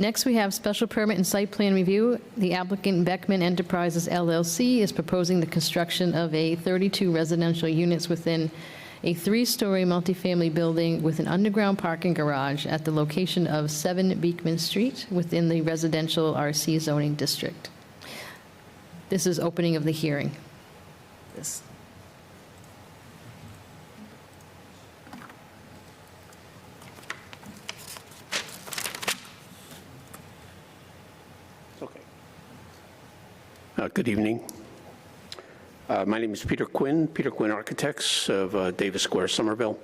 Next, we have special permit and site plan review. The applicant Beekman Enterprises LLC is proposing the construction of a 32 residential units within a 3-story multifamily building with an underground parking garage at the location of 7 Beekman Street within the residential RC zoning district. This is opening of the hearing. This. Okay. Good evening. My name is Peter Quinn Architects of Davis Square, Somerville.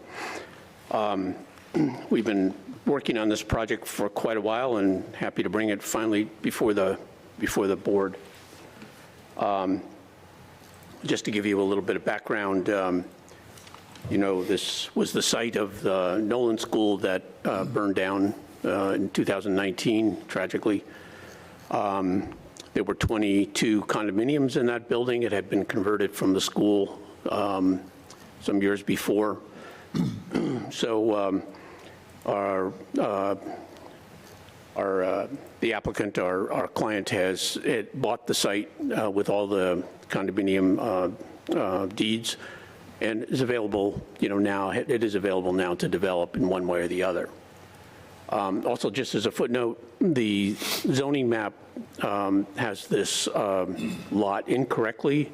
We've been working on this project for quite a while and happy to bring it finally before the board. Just to give you a little bit of background, you know, this was the site of the Nolan School that burned down in 2019, tragically. There were 22 condominiums in that building. It had been converted from the school some years before. So the applicant, our client, has bought the site with all the condominium deeds, and is available, you know, now. It is available now to develop in one way or the other. Also, just as a footnote, the zoning map has this lot incorrectly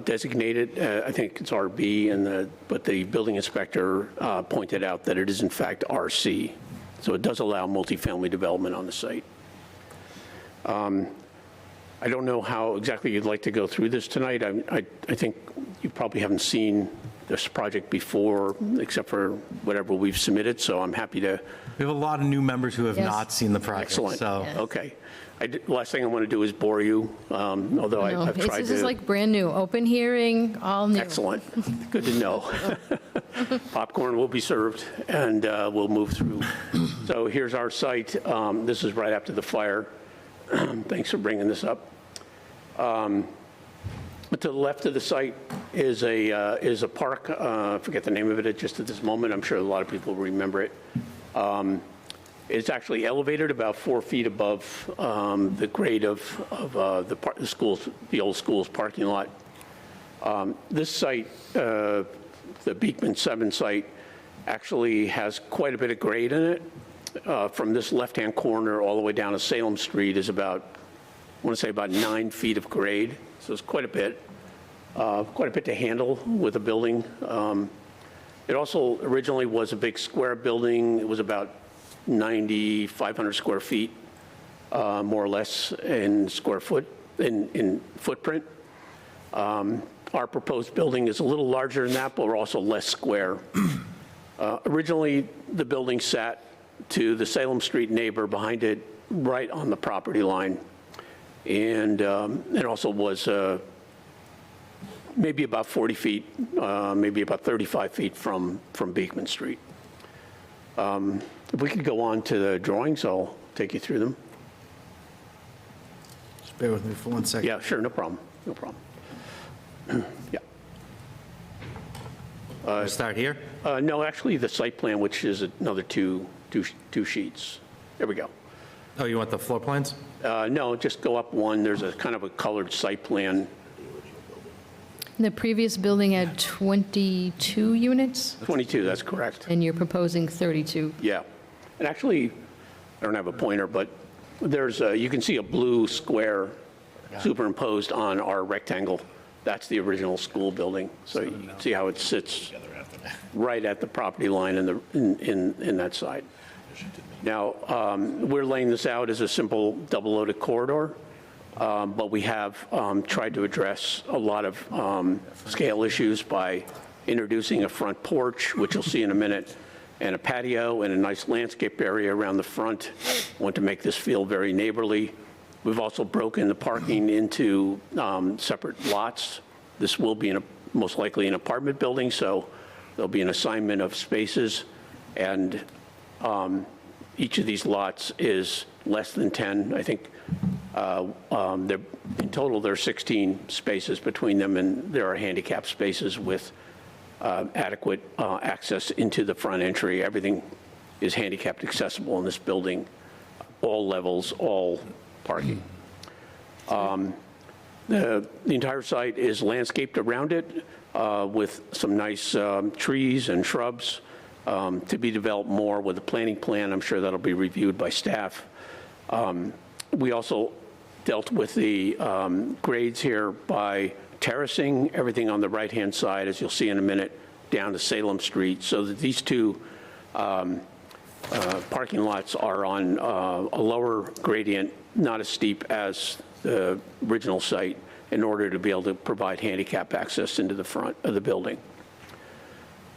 designated. I think it's RB, but the building inspector pointed out that it is in fact RC. So it does allow multifamily development on the site. I don't know how exactly you'd like to go through this tonight. I think you probably haven't seen this project before, except for whatever we've submitted, so I'm happy to. We have a lot of new members who have Yes. not seen the project. Excellent. So. Yes. Okay. Last thing I want to do is bore you, although No, I've tried this is to. like brand new, open hearing, all new. Excellent. Good to know. Popcorn will be served, and we'll move through. So here's our site. This is right after the fire. Thanks for bringing this up. To the left of the site is a park. I forget the name of it just at this moment. I'm sure a lot of people remember it. It's actually elevated about 4 feet above the grade of the old school's parking lot. This site, the Beekman 7 site, actually has quite a bit of grade in it. From this left-hand corner all the way down to Salem Street is about, I want to say about 9 feet of grade. So it's quite a bit to handle with a building. It also originally was a big square building. It was about 9,500 square feet, more or less, in footprint. Our proposed building is a little larger than that, but we're also less square. Originally, the building sat to the Salem Street neighbor behind it, right on the property line. And it also was maybe about 40 feet, maybe about 35 feet from Beekman Street. If we could go on to the drawings, I'll take you through them. Just bear with me for 1 second. Yeah, sure, no problem, no problem. Yeah. We'll start here. No, actually, the site plan, which is another two sheets. There we go. Oh, you want the floor plans? No, just go up one. There's a kind of a colored site plan. The previous building had 22 units, 22, that's correct. and you're proposing 32. Yeah. And actually, I don't have a pointer, but there's you can see a blue square superimposed on our rectangle. That's the original school building. So you can see how it sits right at the property line in that side. Now, we're laying this out as a simple double-loaded corridor, but we have tried to address a lot of scale issues by introducing a front porch, which you'll see in a minute, and a patio and a nice landscape area around the front. Want to make this feel very neighborly. We've also broken the parking into separate lots. This will be most likely an apartment building, so there'll be an assignment of spaces, and each of these lots is less than 10. I think in total there are 16 spaces between them, and there are handicap spaces with adequate access into the front entry. Everything is handicapped accessible in this building. all levels, all parking. The entire site is landscaped around it with some nice trees and shrubs to be developed more with a planning plan. I'm sure that'll be reviewed by staff. We also dealt with the grades here by terracing everything on the right-hand side, as you'll see in a minute, down to Salem Street, so that these two parking lots are on a lower gradient, not as steep as the original site, in order to be able to provide handicap access into the front of the building.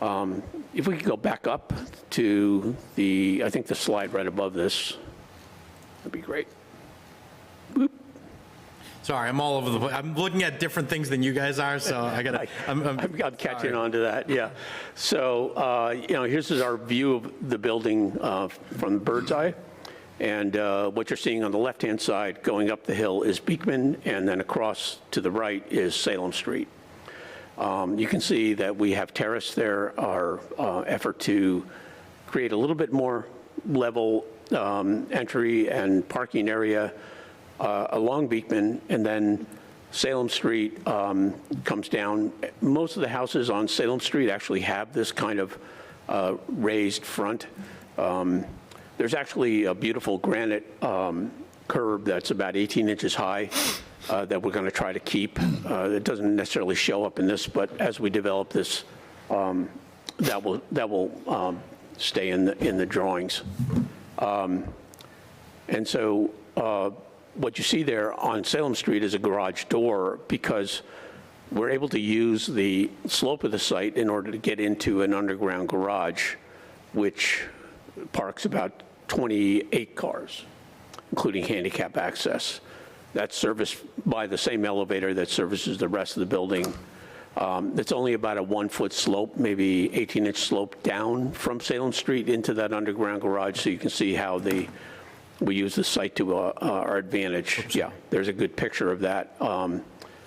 If we could go back up to I think the slide right above this, that'd be great. Boop. Sorry, I'm all over the place. I'm looking at different things than you guys are, so I gotta, I'm catching on to that, yeah. So, here's our view of the building from the bird's eye. And what you're seeing on the left-hand side going up the hill is Beekman, and then across to the right is Salem Street. You can see that we have terrace there, our effort to create a little bit more level entry and parking area along Beekman, and then Salem Street comes down. Most of the houses on Salem Street actually have this kind of raised front. There's actually a beautiful granite curb that's about 18 inches high that we're going to try to keep. It doesn't necessarily show up in this, but as we develop this, that will stay in the drawings. And so what you see there on Salem Street is a garage door, because we're able to use the slope of the site in order to get into an underground garage, which parks about 28 cars, including handicap access. That's serviced by the same elevator that services the rest of the building. It's only about a 1-foot slope, maybe 18-inch slope down from Salem Street into that underground garage, so you can see how we use the site to our advantage. Oops. Yeah, there's a good picture of that.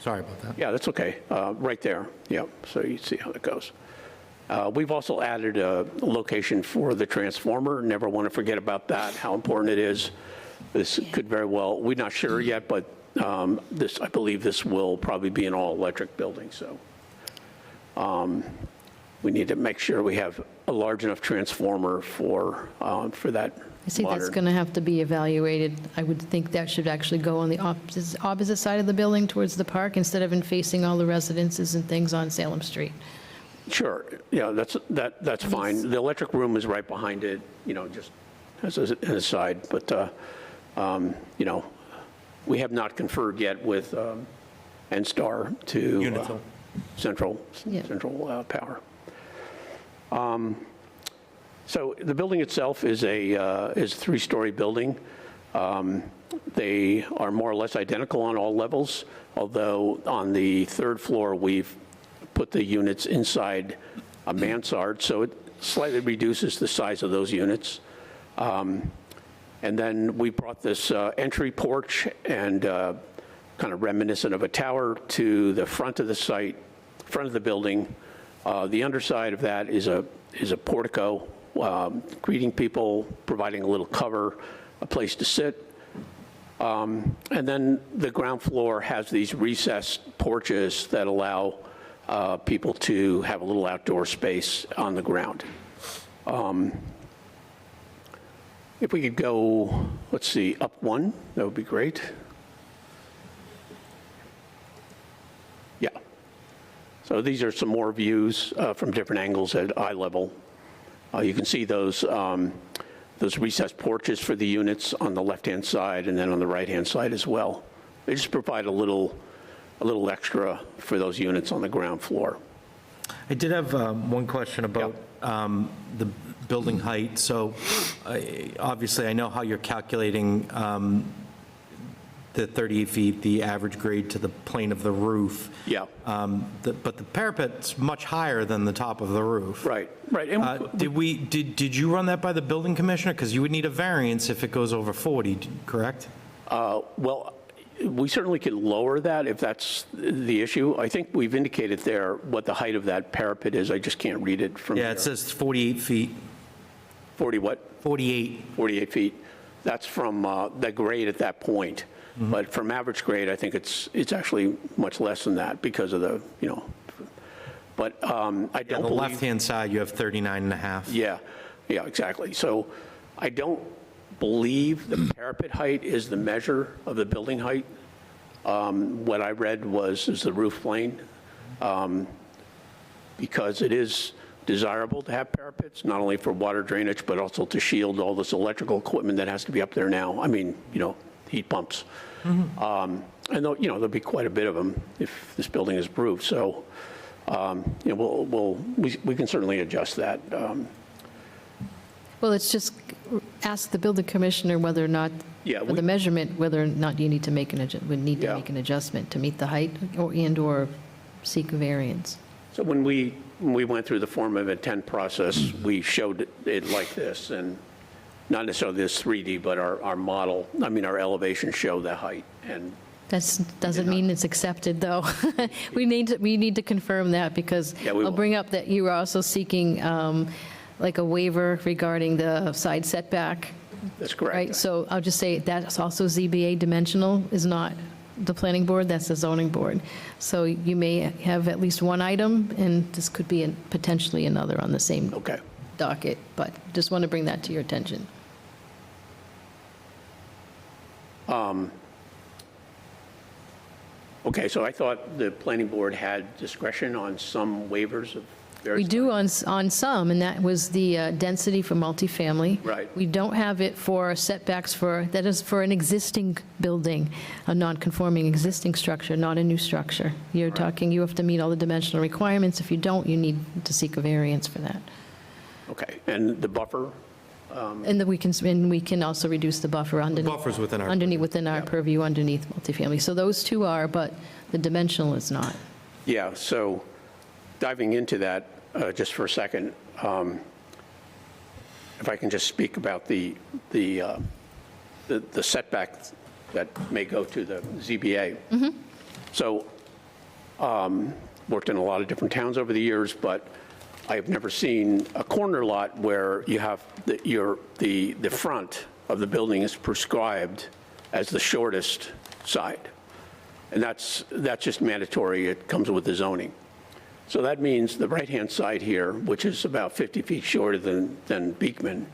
sorry about that. Yeah, that's okay. Right there. Yeah, so you see how it goes. We've also added a location for the transformer. Never want to forget about that, how important it is. This could very well, we're not sure yet, but I believe this will probably be an all-electric building. So we need to make sure we have a large enough transformer for that. I see that's going to have to be evaluated. I would think that should actually go on the opposite side of the building towards the park instead of facing all the residences and things on Salem Street. Sure, yeah, that's fine. The electric room is right behind it, just as an aside. But, we have not conferred yet with NSTAR to Unitil. Central Power. So the building itself is a 3-story building. They are more or less identical on all levels, although on the 3rd floor we've put the units inside a mansard, so it slightly reduces the size of those units. And then we brought this entry porch and kind of reminiscent of a tower to the front of the site, front of the building. The underside of that is a portico, greeting people, providing a little cover, a place to sit. And then the ground floor has these recessed porches that allow people to have a little outdoor space on the ground. If we could go, let's see, up one, that would be great. Yeah. So these are some more views from different angles at eye level. You can see those recessed porches for the units on the left-hand side and then on the right-hand side as well. They just provide a little extra for those units on the ground floor. I did have one question about the building height. So obviously, I know how you're calculating the 38 feet, the average grade to the plane of the roof. Yeah. But the parapet's much higher than the top of the roof. Right, right. And Did you run that by the building commissioner? Because you would need a variance if it goes over 40, correct? well, we certainly could lower that if that's the issue. I think we've indicated there what the height of that parapet is. I just can't read it from Yeah, here. it says 48 feet. 40 what? 48. 48 feet. that's from the grade at that point. But from average grade, I think it's actually much less than that because of the, but I On don't the believe. left-hand side, you have 39 and a half. Yeah, exactly. So I don't believe the parapet height is the measure of the building height. What I read is the roof plane, because it is desirable to have parapets, not only for water drainage, but also to shield all this electrical equipment that has to be up there now. I mean, heat pumps. And there'll be quite a bit of them if this building is approved. So, we can certainly adjust that. Well, it's just ask the building commissioner whether or not, Yeah, for the measurement, whether or not you need to make would need to Yeah. make an adjustment to meet the height or seek a variance. So when we went through the form of intent process, we showed it like this, and not necessarily this 3D, but our model, our elevation show the height. And That doesn't mean it's accepted, though. We need to confirm that, because Yeah, we I'll will. bring up that you are also seeking like a waiver regarding the side setback, that's correct. right? So I'll just say that's also ZBA dimensional, is not the planning board, that's the zoning board. So you may have at least one item, and this could be potentially another on the same Okay. docket, but just want to bring that to your attention. Okay, so I thought the planning board had discretion on some waivers of various. We do on some, and that was the density for multifamily. Right. We don't have it for setbacks that is for an existing building, a non-conforming existing structure, not a new structure. You're talking, you have to meet all the dimensional requirements. If you don't, you need to seek a variance for that. Okay, and the buffer? And we can also reduce the buffer underneath. Buffer's within our Within our purview underneath multifamily. So those two are, but the dimensional is not. Yeah, so diving into that just for a second, if I can just speak about the setback that may go to the ZBA. So, worked in a lot of different towns over the years, but I have never seen a corner lot where you have the front of the building is prescribed as the shortest side. And that's just mandatory. It comes with the zoning. So that means the right-hand side here, which is about 50 feet shorter than Beekman,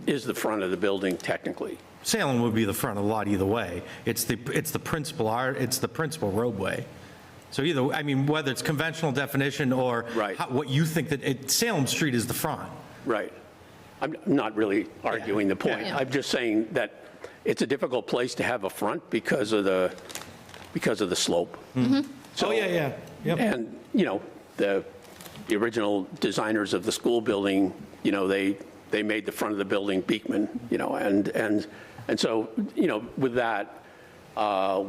is the front of the building technically. Salem would be the front of the lot either way. It's the principal roadway. So either, whether it's conventional definition or Right. what you think Salem Street is the front. Right. I'm not really arguing the point. Yeah. I'm just saying that it's a difficult place to have a front because of the slope. So, Oh, yeah. Yep. And, the original designers of the school building, they made the front of the building Beekman, and so, with that,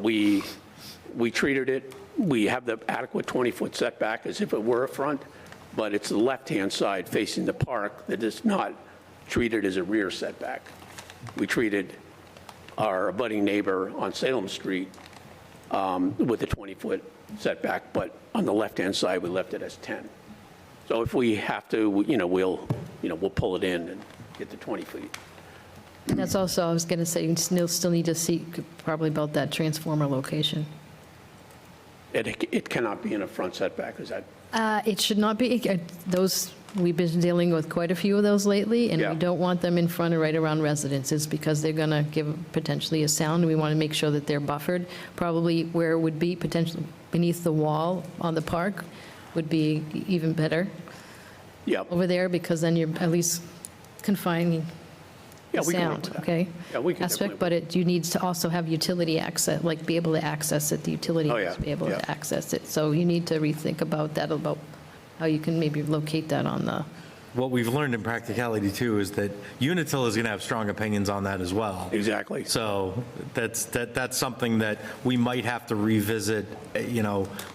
we treated it, we have the adequate 20-foot setback as if it were a front, but it's the left-hand side facing the park that is not treated as a rear setback. We treated our abutting neighbor on Salem Street with a 20-foot setback, but on the left-hand side, we left it as 10. So if we have to, we'll pull it in and get to 20 feet. That's also, I was going to say, you still need to seek probably about that transformer location. It cannot be in a front setback, is that? It should not be, we've been dealing with quite a few of those lately, and Yeah. we don't want them in front or right around residences, because they're going to give potentially a sound. We want to make sure that they're buffered. Probably where it would be potentially beneath the wall on the park would be even better Yep. over there, because then you're at least confining Yeah, the we can work sound, with that. okay? Yeah, we can Aspect, definitely but you need to also have utility access, like be able to access it, the utility Oh, needs yeah, to be able yeah. to access it. So you need to rethink about that, about how you can maybe locate that on the, What we've learned in practicality too is that Unitil is going to have strong opinions on that as well. Exactly. So that's something that we might have to revisit,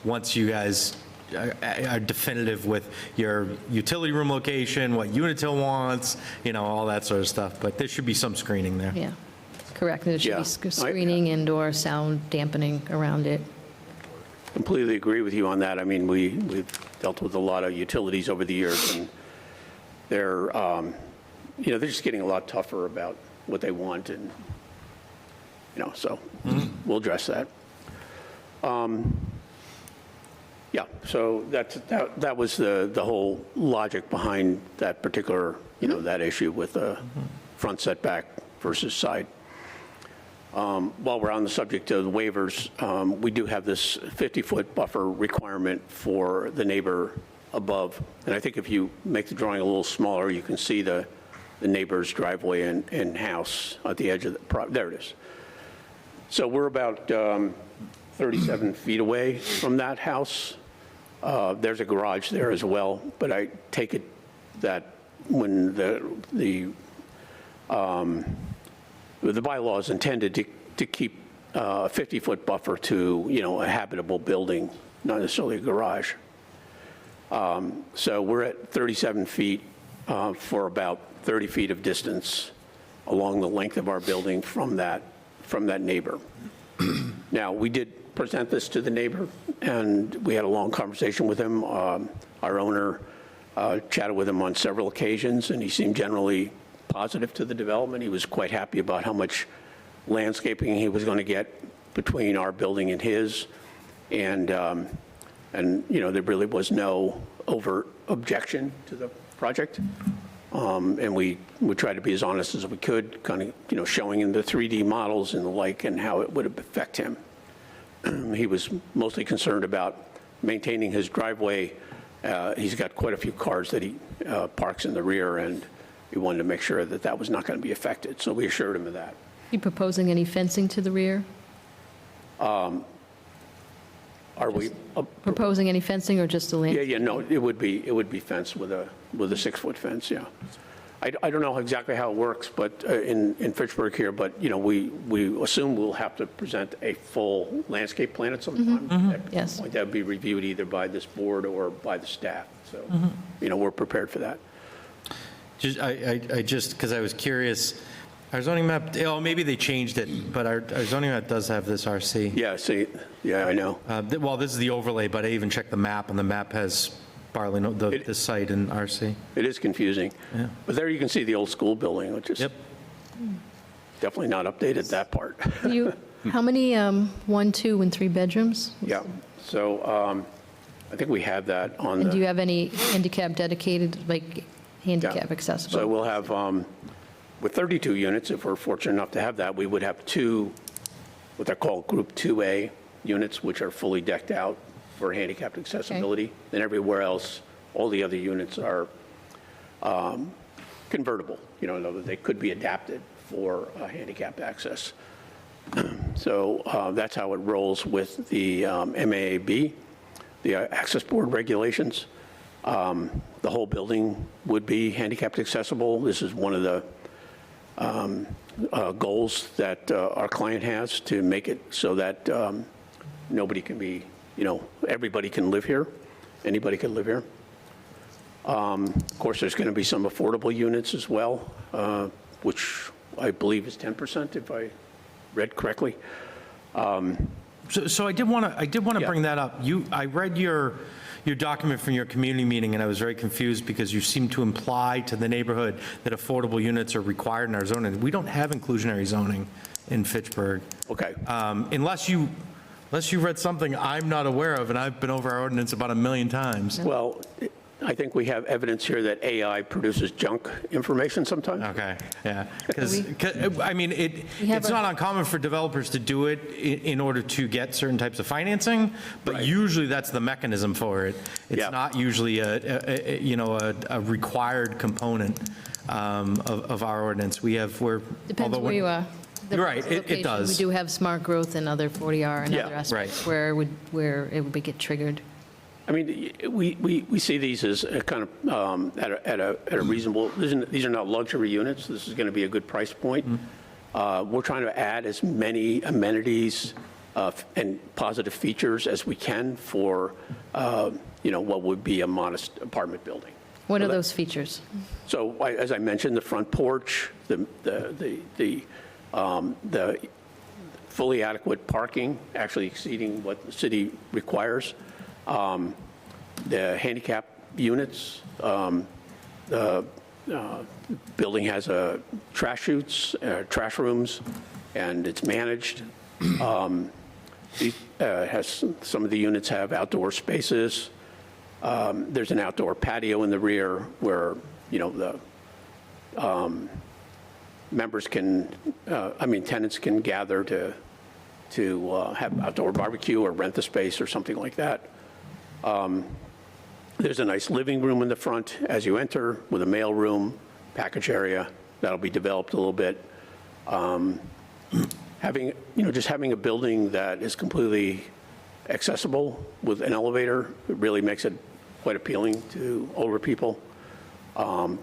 once you guys are definitive with your utility room location, what Unitil wants, all that sort of stuff. But there should be some screening there. yeah, correct. There should Yeah. be screening and/or sound dampening around it. Completely agree with you on that. We've dealt with a lot of utilities over the years, and they're just getting a lot tougher about, what they want, and, so we'll address that. Yeah, so that was the whole logic behind that particular, that issue with the front setback versus side. While we're on the subject of the waivers, we do have this 50-foot buffer requirement for the neighbor above. And I think if you make the drawing a little smaller, you can see the neighbor's driveway and house at the edge of there it is. So we're about 37 feet away from that house. There's a garage there as well, but I take it that when the bylaw is intended to keep a 50-foot buffer to, a habitable building, not necessarily a garage. So we're at 37 feet for about 30 feet of distance along the length of our building from that neighbor. Now, we did present this to the neighbor, and we had a long conversation with him. Our owner chatted with him on several occasions, and he seemed generally positive to the development. He was quite happy about how much landscaping he was going to get between our building and his, and there really was no overt objection to the project. And we tried to be as honest as we could, kind of, showing him the 3D models and the like and how it would affect him. He was mostly concerned about maintaining his driveway. He's got quite a few cars that he parks in the rear, and we wanted to make sure that that was not going to be affected. So we assured him of that. You proposing any fencing to the rear? Are we? Proposing any fencing or just a lane? Yeah, no, it would be fenced with a 6-foot fence, yeah. I don't know exactly how it works, but in Fitchburg here, but, we assume we'll have to present a full landscape plan at some time. At Yes. some point, that would be reviewed either by this board or by the staff. So, we're prepared for that. Just because I was curious, our zoning map, maybe they changed it, but our zoning map does have this RC. Yeah, see, yeah, I know. Well, this is the overlay, but I even checked the map, and the map has Barley, the site in RC. It is confusing. Yeah. But there you can see the old school building, which is Yep. definitely not updated, that part. How many 1, 2, and 3 bedrooms? Yeah, so I think we have that on And do you the, have any handicap dedicated, like handicap accessible? so we'll have, with 32 units, if we're fortunate enough to have that, we would have 2, what they're called Group 2A units, which are fully decked out for handicapped accessibility. And everywhere else, all the other units are convertible, in other words, they could be adapted for handicapped access. So that's how it rolls with the MAAB, the Access Board regulations. The whole building would be handicapped accessible. This is one of the goals that our client has, to make it so that nobody can be, everybody can live here. Anybody can live here. Of course, there's going to be some affordable units as well, which I believe is 10%, if I read correctly. So I did want to Yeah. bring that up. I read your document from your community meeting, and I was very confused because you seem to imply to the neighborhood that affordable units are required in our zoning. We don't have inclusionary zoning in Fitchburg. Okay. Unless you read something I'm not aware of, and I've been over our ordinance about 1,000,000 times. Well, I think we have evidence here that AI produces junk information sometimes. Okay, yeah, because, I mean, have it's not uncommon for developers to do it in order to get certain types of financing, but Right. usually that's the mechanism for it. It's Yeah. not usually a required component of our ordinance. We're. Depends although where you are. The You're right, it location. does. We do have smart growth and other 40R and Yeah, other aspects right. where it would get triggered. I mean, we see these as a kind of at a reasonable, these are not luxury units. This is going to be a good price point. We're trying to add as many amenities and positive features as we can for, what would be a modest apartment building. What So are that- those features? So as I mentioned, the front porch, the fully adequate parking, actually exceeding what the city requires, the handicap units, Building has trash chutes, trash rooms, and it's managed. Some of the units have outdoor spaces. There's an outdoor patio in the rear where, the members tenants can gather to have outdoor barbecue or rent the space or something like that. There's a nice living room in the front as you enter with a mail room, package area that'll be developed a little bit. Just having a building that is completely accessible with an elevator, it really makes it quite appealing to older people,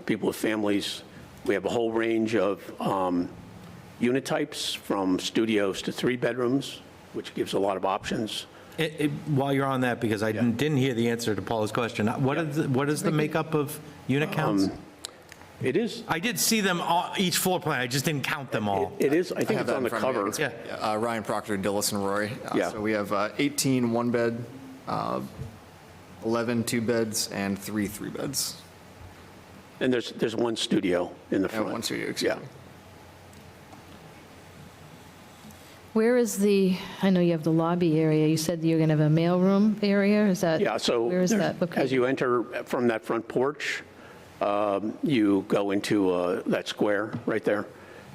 people with families. We have a whole range of unit types from studios to 3 bedrooms, which gives a lot of options. While you're on that, because I didn't hear the answer to Paula's question, what is the makeup of unit counts? It is. I did see them each floor plan, I just didn't count them all. It is. I think have it's that on in the front of me. cover. It's, Ryan Proctor, Dillis, and Roy. Yeah. So we have 18 one-bed, 11 two-beds, and 3 three-beds. And there's 1 studio in the front. 1 studio, excuse me. Where is I know you have the lobby area, you said you're going to have a mailroom area, is that? Yeah, so Where is there's- that located? as you enter from that front porch, you go into that square right there.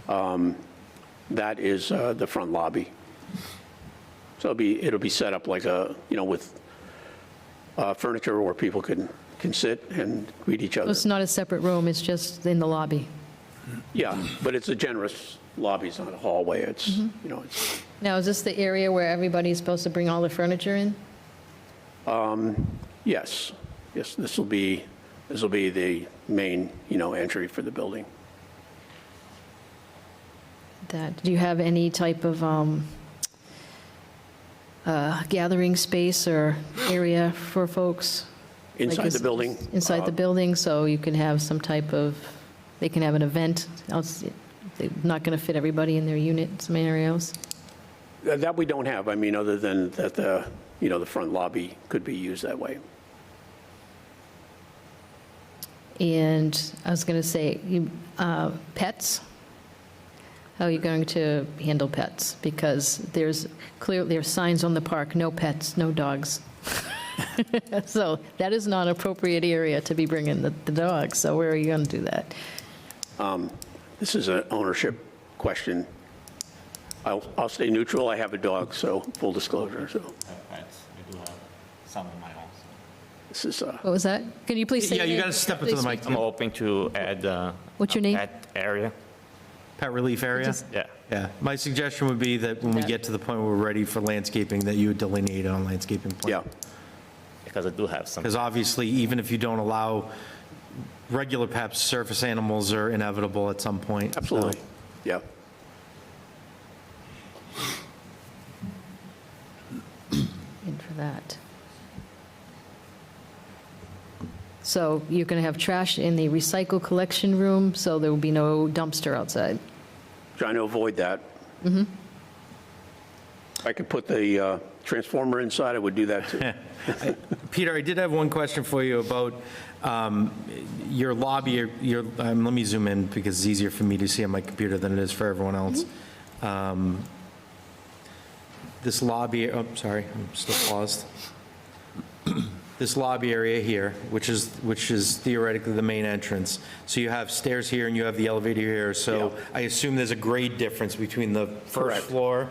That is the front lobby. So it'll be set up like with furniture where people can sit and greet each So other. it's not a separate room, it's just in the lobby? Yeah, but it's a generous lobby, it's not a hallway, it's, Mm-hmm. it's, Now, is this the area where everybody's supposed to bring all their furniture in? yes, this will be the main, entry for the building. Do you have any type of gathering space or area for folks? Like Inside the building? Inside the building, so you can have some type of, they can have an event, else they're not going to fit everybody in their unit in some areas? That we don't have, other than that the front lobby could be used that way. And I was going to say, pets? How are you going to handle pets? Because there's signs on the park, no pets, no dogs. So that is not an appropriate area to be bringing the dogs, so where are you going to do that? This is an ownership question. I'll stay neutral, I have a dog, so full disclosure, so Pets. I do have some in my house. this is, What was that? Can you please say? Yeah, you got to step into the mic. I'm hoping to add What's your a name? pet area. Pet relief area? Yeah. Yeah, my suggestion would be that when we Yeah. get to the point where we're ready for landscaping, that you would delineate it on landscaping plan. yeah. Because I do have some. Because obviously, even if you don't allow regular pets, surface animals are inevitable at some point. Absolutely, yeah. In for that. So you're going to have trash in the recycle collection room, so there will be no dumpster outside? Trying to avoid that. If I could put the transformer inside, I would do that too. Peter, I did have one question for you about your lobby. Let me zoom in because it's easier for me to see on my computer than it is for everyone else. This lobby, oh, sorry, I'm still paused. This lobby area here, which is theoretically the main entrance. So you have stairs here and you have the elevator here. So Yeah. I assume there's a grade difference between the first Correct. floor,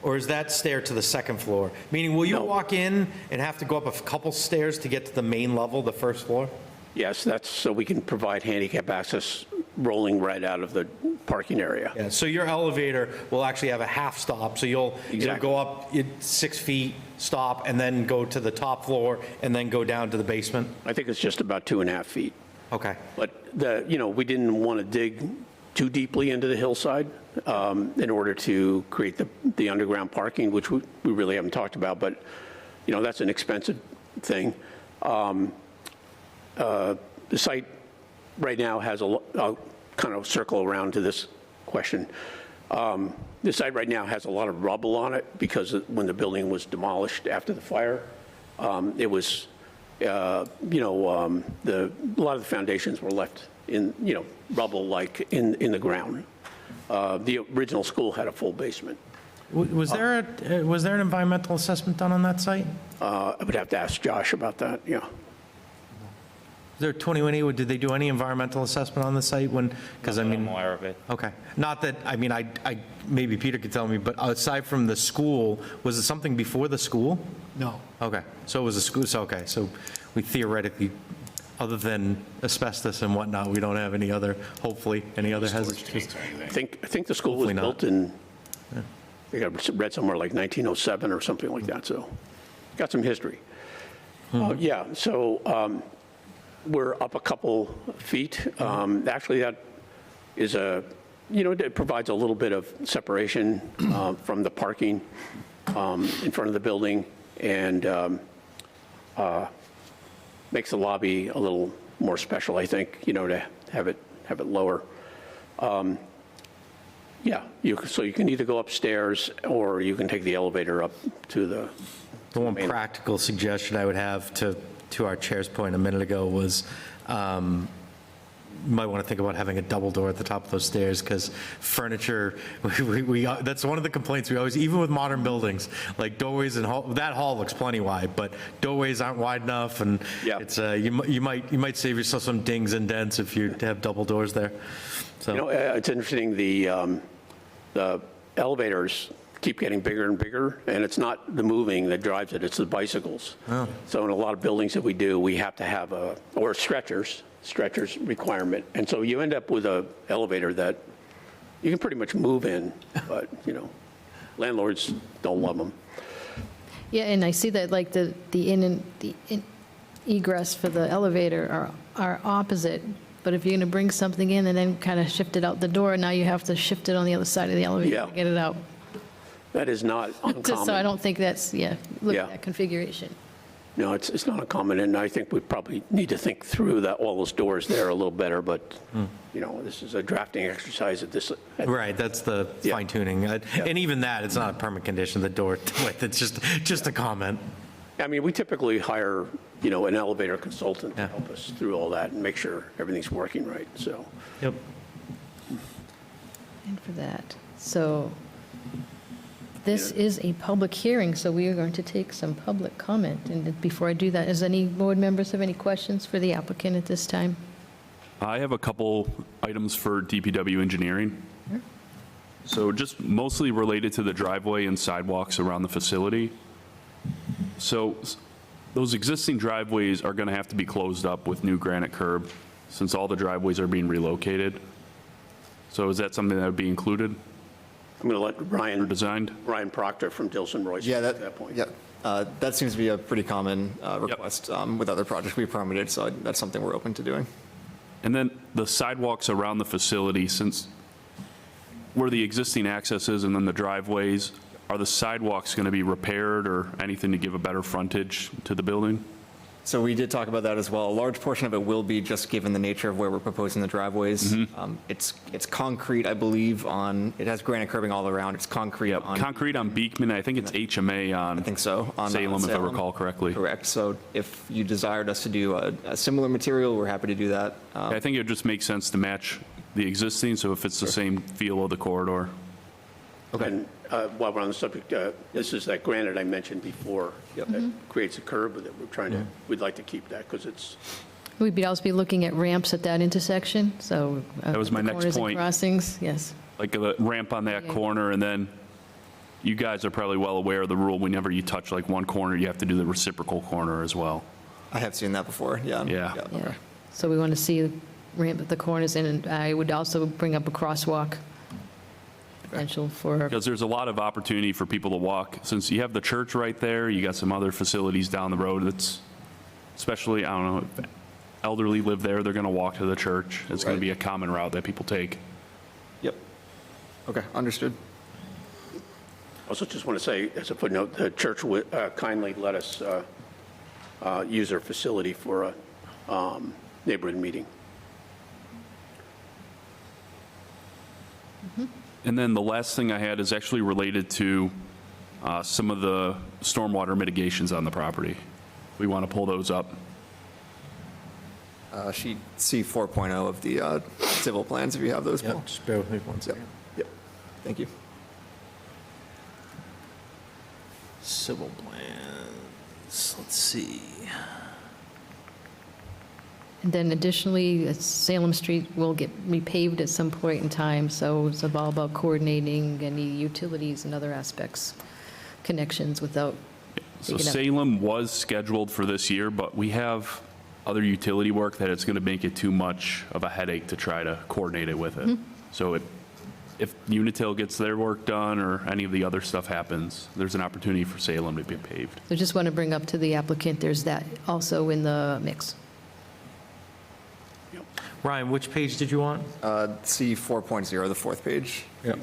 or is that stair to the second floor? Meaning, will you No. walk in and have to go up a couple stairs to get to the main level, the first floor? Yes, that's so we can provide handicap access rolling right out of the parking area. Yeah, so your elevator will actually have a half stop, so it'll Exactly. go up 6 feet, stop, and then go to the top floor, and then go down to the basement? I think it's just about 2.5 feet. Okay. But we didn't want to dig too deeply into the hillside in order to create the underground parking, which we really haven't talked about, but, that's an expensive thing. The site right now has I'll kind of circle around to this question. The site right now has a lot of rubble on it because when the building was demolished after the fire, it was a lot of the foundations were left in, rubble like in the ground. The original school had a full basement. Was there an environmental assessment done on that site? I would have to ask Josh about that, yeah. Is there 21E, did they do any environmental assessment on the site when, because I I'm mean, aware of it. okay. Not that, I mean, I maybe Peter could tell me, but aside from the school, was it something before the school? No. Okay, so it was a school, so, okay, so we theoretically, other than asbestos and whatnot, we don't have any other, hopefully, any other hazards. I think the school was Hopefully not. built in, I think I read somewhere like 1907 or something like that, so got some history. Yeah, so we're up a couple feet. Actually, that is it provides a little bit of separation from the parking in front of the building and makes the lobby a little more special, I think, to have it lower. Yeah, so you can either go upstairs or you can take the elevator up to the. The one practical suggestion I would have to our chair's point a minute ago was, you might want to think about having a double door at the top of those stairs, because furniture, that's one of the complaints we always, even with modern buildings, like doorways and that hall looks plenty wide, but doorways aren't wide enough, and Yeah. it's, you might save yourself some dings and dents if you have double doors there. So, It's interesting, the elevators keep getting bigger and bigger, and it's not the moving that drives it, it's the bicycles. So in a lot of buildings that we do, we have to have or stretchers requirement. And so you end up with a elevator that you can pretty much move in, but, landlords don't love them. Yeah, and I see that like the egress for the elevator are opposite, but if you're going to bring something in and then kind of shift it out the door, now you have to shift it on the other side of the elevator Yeah. to get it out. That is not uncommon. So I don't think that's, look Yeah. at that configuration. No, it's not uncommon, and I think we probably need to think through all those doors there a little better, but, this is a drafting exercise at this. right, that's the Yeah. fine tuning. And even that, it's not a permanent condition, the door width, it's just a comment. I mean, we typically hire, an elevator consultant to Yeah. help us through all that and make sure everything's working right, so. Yep. And for that, so this is a public hearing, so we are going to take some public comment. And before I do that, does any board members have any questions for the applicant at this time? I have a couple items for DPW engineering. So just mostly related to the driveway and sidewalks around the facility. So those existing driveways are going to have to be closed up with new granite curb since all the driveways are being relocated. So is that something that would be included I'm going to let or designed? Ryan Proctor from Dilson Royce Yeah, at that point. that seems to be a pretty common request with other projects we permitted, so that's something we're open to doing. And then the sidewalks around the facility, since where the existing access is and then the driveways, are the sidewalks going to be repaired or anything to give a better frontage to the building? So we did talk about that as well. A large portion of it will be just given the nature of where we're proposing the driveways. It's concrete, I believe, it has granite curbing all around. It's concrete Yep, on. concrete on Beekman, I think it's HMA on I think so. On Salem, if I Salem. recall correctly. Correct. So if you desired us to do a similar material, we're happy to do that. I think it would just make sense to match the existing, so if it's the same feel of the corridor. And while we're on the subject, this is that granite I mentioned before that creates a curb that we'd like to keep that because it's, We'd also be looking at ramps at that intersection, so. That was my the next corners and point. Crossings, yes. Like a ramp on that Yeah. corner, and then you guys are probably well aware of the rule, whenever you touch like one corner, you have to do the reciprocal corner as well. I have seen that before, yeah. Yeah. Yeah. So we want to see ramp at the corners, and I would also bring up a crosswalk potential for, Because there's a lot of opportunity for people to walk. Since you have the church right there, you got some other facilities down the road that's, especially, I don't know, if elderly live there, they're going to walk to the church. It's going Right. to be a common route that people take. Yep. Okay, understood. also just want to say, as a footnote, the church would kindly let us use their facility for a neighborhood meeting. And then the last thing I had is actually related to some of the stormwater mitigations on the property. We want to pull those up. Sheet C 4.0 of the civil plans, if you have those, Paul. Yep, just bear with me one Yep, second. yep, thank you. Civil plans, let's see. And then additionally, Salem Street will get repaved at some point in time, so it's all about coordinating any utilities and other aspects, connections without So taking up. Salem was scheduled for this year, but we have other utility work that it's going to make it too much of a headache to try to coordinate it with it. So if Unitil gets their work done or any of the other stuff happens, there's an opportunity for Salem to be paved. So just want to bring up to the applicant, there's that also in the mix. Ryan, which page did you want? C 4.0, the fourth page. Yep.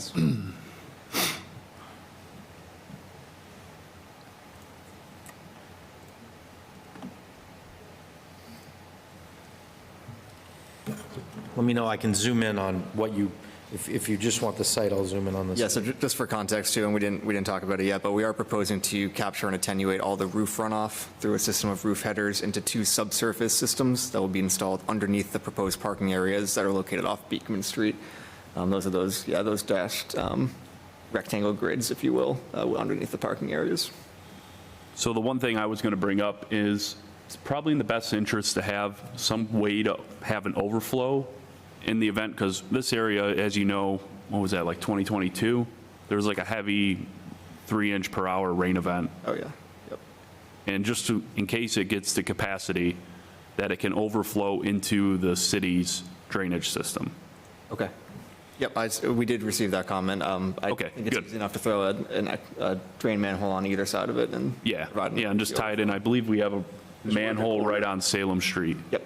Let me know, I can zoom in on what you, if you just want the site, I'll zoom in on this. Yeah, so just for context too, and we didn't talk about it yet, but we are proposing to capture and attenuate all the roof runoff through a system of roof headers into 2 subsurface systems that will be installed underneath the proposed parking areas that are located off Beekman Street. Those are those dashed rectangle grids, if you will, underneath the parking areas. So the one thing I was going to bring up is it's probably in the best interest to have some way to have an overflow in the event, because this area, as you know, what was that, like 2022? There was like a heavy 3-inch per hour rain event. Oh, yeah, yep. And just in case it gets to capacity, that it can overflow into the city's drainage system. Okay. Yep, we did receive that comment. I Okay, think it's good. easy enough to throw a drain manhole on either side of it and. Yeah, provide yeah, and just tie it in. I believe we have a manhole right on Salem Street. Yep.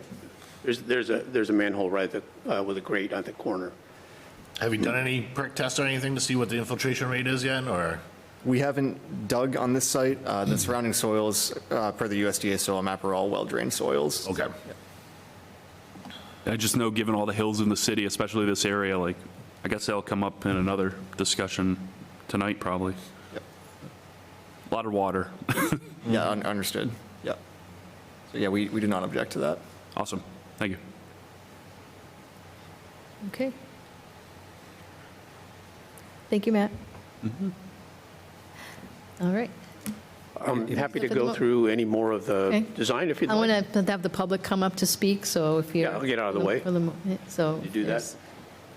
There's a manhole right with a grate on the corner. Have you done any perk tests or anything to see what the infiltration rate is yet, or? We haven't dug on this site. The surrounding soils, per the USDA soil map, are all well-drained soils. Okay. I just know, given all the hills in the city, especially this area, like, I guess that'll come up in another discussion tonight, probably. Yep. A lot of water. Yeah, understood. Yep. So yeah, we do not object to that. Awesome. Thank you. Okay. Thank you, Matt. All right. I'm happy to For the go mo- through any more of Okay. the design if you'd I like. want to have the public come up to speak, so if you're. Yeah, I'll get out of the way. So. You do that? there's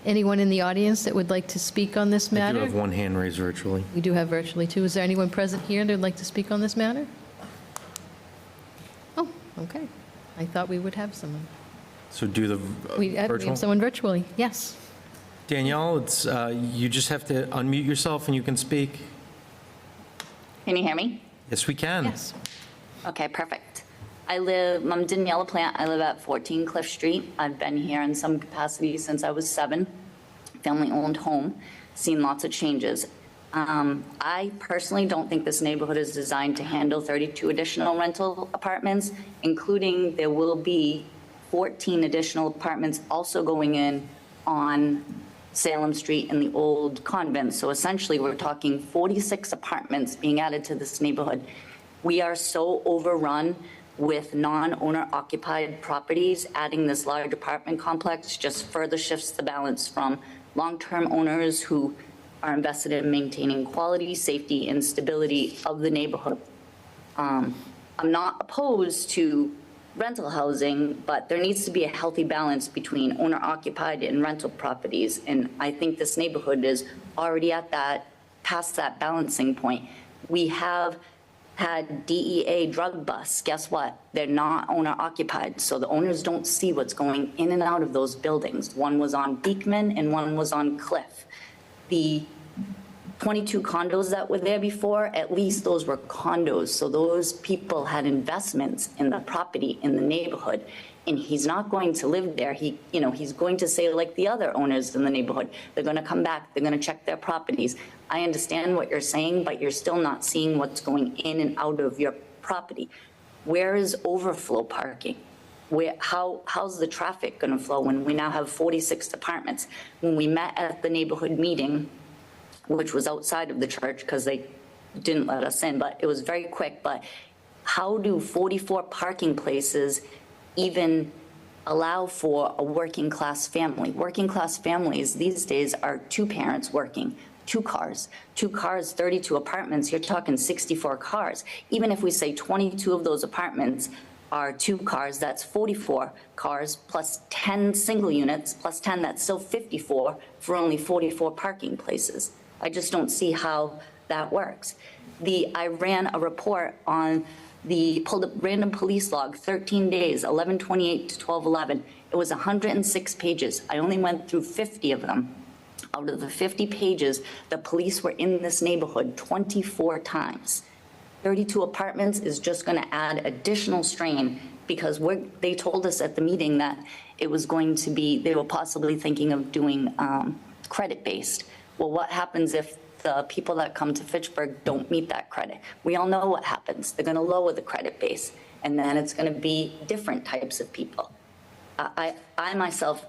Anyone in the audience that would like to speak on this I do matter? have one hand raised virtually. We do have virtually, too. Is there anyone present here that would like to speak on this matter? Oh, okay. I thought we would have someone. So do the We virtual? have someone virtually, yes. Danielle, it's, you just have to unmute yourself and you can speak. Can you hear me? Yes, we can. Yes. Okay, perfect. I'm Daniela Plant. I live at 14 Cliff Street. I've been here in some capacity since I was 7. Family-owned home, seen lots of changes. I personally don't think this neighborhood is designed to handle 32 additional rental apartments, including there will be 14 additional apartments also going in on Salem Street in the old convent. So essentially, we're talking 46 apartments being added to this neighborhood. We are so overrun with non-owner occupied properties. Adding this large apartment complex just further shifts the balance from long-term owners who are invested in maintaining quality, safety, and stability of the neighborhood. I'm not opposed to rental housing, but there needs to be a healthy balance between owner-occupied and rental properties. And I think this neighborhood is already at that, past that balancing point. We have had DEA drug busts. Guess what? They're not owner-occupied, so the owners don't see what's going in and out of those buildings. One was on Beekman and one was on Cliff. The 22 condos that were there before, at least those were condos. So those people had investments in the property in the neighborhood. And he's not going to live there. He's going to say, like the other owners in the neighborhood, they're going to come back, they're going to check their properties. I understand what you're saying, but you're still not seeing what's going in and out of your property. Where is overflow parking? How's the traffic going to flow when we now have 46 apartments? When we met at the neighborhood meeting, which was outside of the church because they didn't let us in, but it was very quick. But how do 44 parking places even allow for a working-class family. Working-class families these days are two parents working, two cars, 32 apartments, you're talking 64 cars. Even if we say 22 of those apartments are two cars, that's 44 cars, plus 10 single units, plus 10, that's still 54 for only 44 parking places. I just don't see how that works. I ran a report on pulled up random police log, 13 days, 11/28 to 12/11. It was 106 pages. I only went through 50 of them. Out of the 50 pages, the police were in this neighborhood 24 times. 32 apartments is just going to add additional strain because they told us at the meeting that it was going to be, they were possibly thinking of doing credit-based. Well, what happens if the people that come to Fitchburg don't meet that credit? We all know what happens. They're going to lower the credit base, and then it's going to be different types of people. I myself,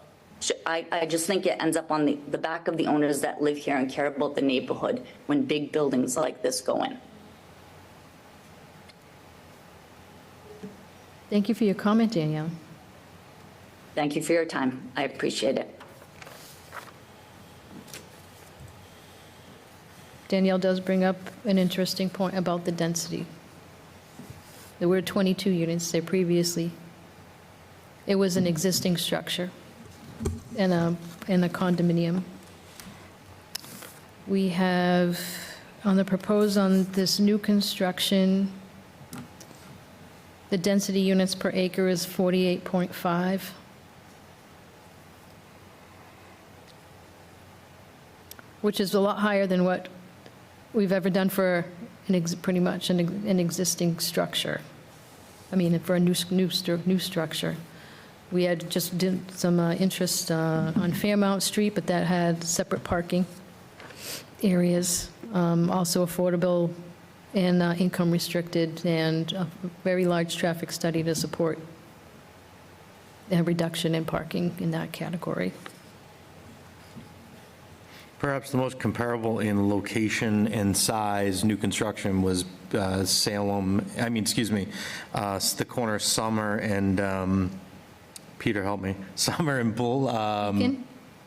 I just think it ends up on the back of the owners that live here and care about the neighborhood when big buildings like this go in. Thank you for your comment, Danielle. Thank you for your time. I appreciate it. Danielle does bring up an interesting point about the density. There were 22 units there previously. It was an existing structure in a condominium. We have, on this new construction, the density units per acre is 48.5. Which is a lot higher than what we've ever done for pretty much an existing structure. I mean, for a new structure. We had just did some interest on Fairmount Street, but that had separate parking areas, also affordable and income restricted, and a very large traffic study to support a reduction in parking in that category. Perhaps the most comparable in location and size, new construction, was the corner Summer and, Peter, help me, Summer and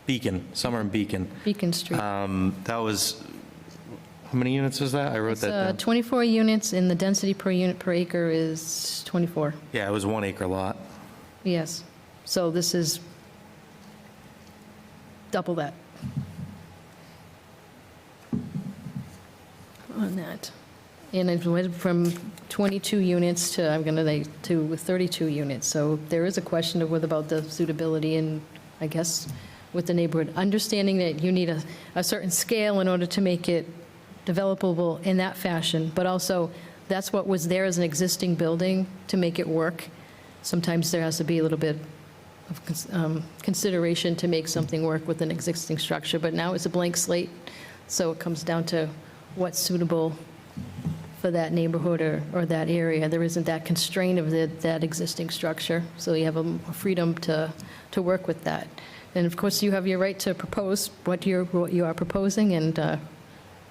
Beekman, Summer and Beekman. Beacon Street. That was, how many units was that? I wrote that down. 24 units, and the density per unit per acre is 24. Yeah, it was 1 acre lot. Yes. So this is double that on that. And it went from 22 units to 32 units. So there is a question of about the suitability and, I guess, with the neighborhood, understanding that you need a certain scale in order to make it developable in that fashion, but also that's what was there as an existing building to make it work. Sometimes there has to be a little bit of consideration to make something work with an existing structure, but now it's a blank slate, so it comes down to what's suitable for that neighborhood or that area. There isn't that constraint of that existing structure, so you have a freedom to work with that. And of course, you have your right to propose what you are proposing, and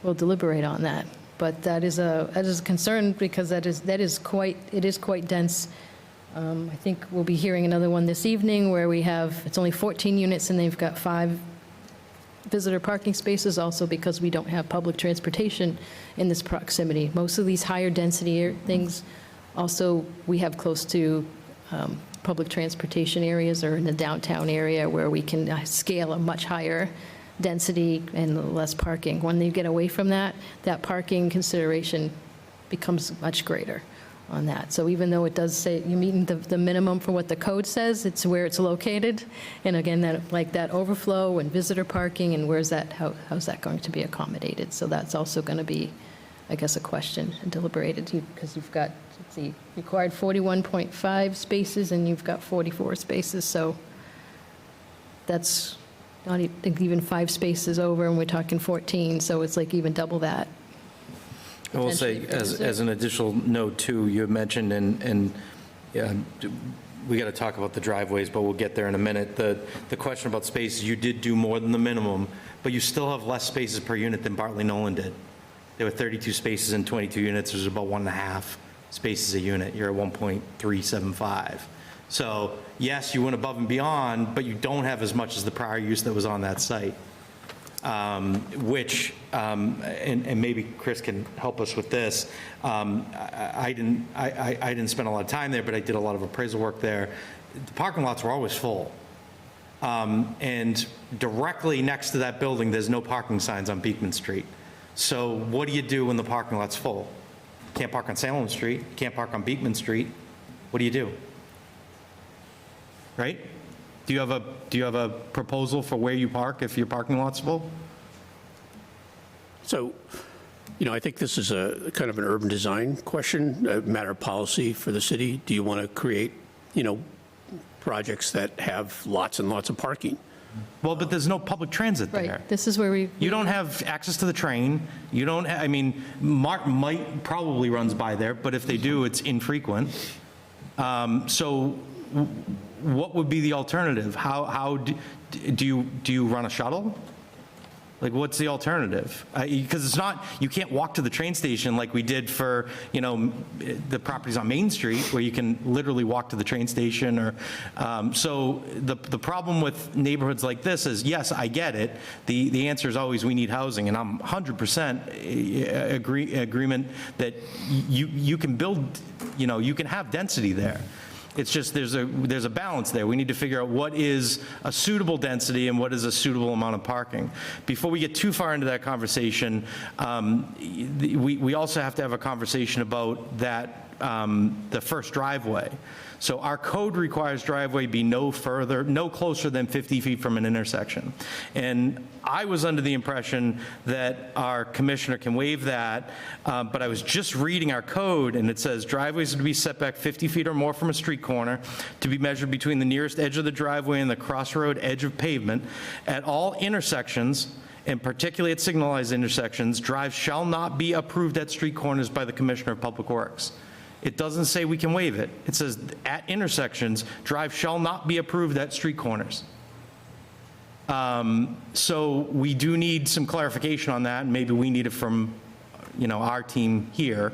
we'll deliberate on that. But that is a concern because it is quite dense. I think we'll be hearing another one this evening where it's only 14 units and they've got 5 visitor parking spaces, also because we don't have public transportation in this proximity. Most of these higher density things, also we have close to public transportation areas or in the downtown area where we can scale a much higher density and less parking. When you get away from that parking consideration becomes much greater on that. So even though it does say you're meeting the minimum for what the code says, it's where it's located. And again, that overflow and visitor parking, and how's that going to be accommodated? So that's also going to be, I guess, a question and deliberated, because you've got, let's see, required 41.5 spaces and you've got 44 spaces. So that's not even 5 spaces over, and we're talking 14. So it's like even double that. I will say, as an additional note too, you had mentioned, and we got to talk about the driveways, but we'll get there in a minute. The question about spaces, you did do more than the minimum, but you still have less spaces per unit than Bartley Nolan did. There were 32 spaces in 22 units. There's about 1.5 spaces a unit. You're at 1.375. So yes, you went above and beyond, but you don't have as much as the prior use that was on that site. Which, and maybe Chris can help us with this. I didn't spend a lot of time there, but I did a lot of appraisal work there. The parking lots were always full. And directly next to that building, there's no parking signs on Beekman Street. So what do you do when the parking lot's full? Can't park on Salem Street, can't park on Beekman Street. What do you do? Right? Do you have a proposal for where you park if your parking lot's full? So, I think this is a kind of an urban design question, a matter of policy for the city. Do you want to create, projects that have lots and lots of parking? Well, but there's no public transit there. Right, this is where we. You don't have access to the train. You don't, Mark probably runs by there, but if they do, it's infrequent. So what would be the alternative? How do you run a shuttle? Like, what's the alternative? Because it's not, you can't walk to the train station like we did for, the properties on Main Street, where you can literally walk to the train station, or, so the problem with neighborhoods like this is, yes, I get it. The answer is always, we need housing, and I'm 100% agreement that you can build, you can have density there. It's just there's a balance there. We need to figure out what is a suitable density and what is a suitable amount of parking. Before we get too far into that conversation, we also have to have a conversation about that, the first driveway. So our code requires driveway be no closer than 50 feet from an intersection. And I was under the impression that our commissioner can waive that, but I was just reading our code, and it says driveways are to be set back 50 feet or more from a street corner, to be measured between the nearest edge of the driveway and the crossroad edge of pavement. At all intersections, and particularly at signalized intersections, drives shall not be approved at street corners by the Commissioner of Public Works. It doesn't say we can waive it. It says at intersections, drive shall not be approved at street corners. So we do need some clarification on that, and maybe we need it from, our team here,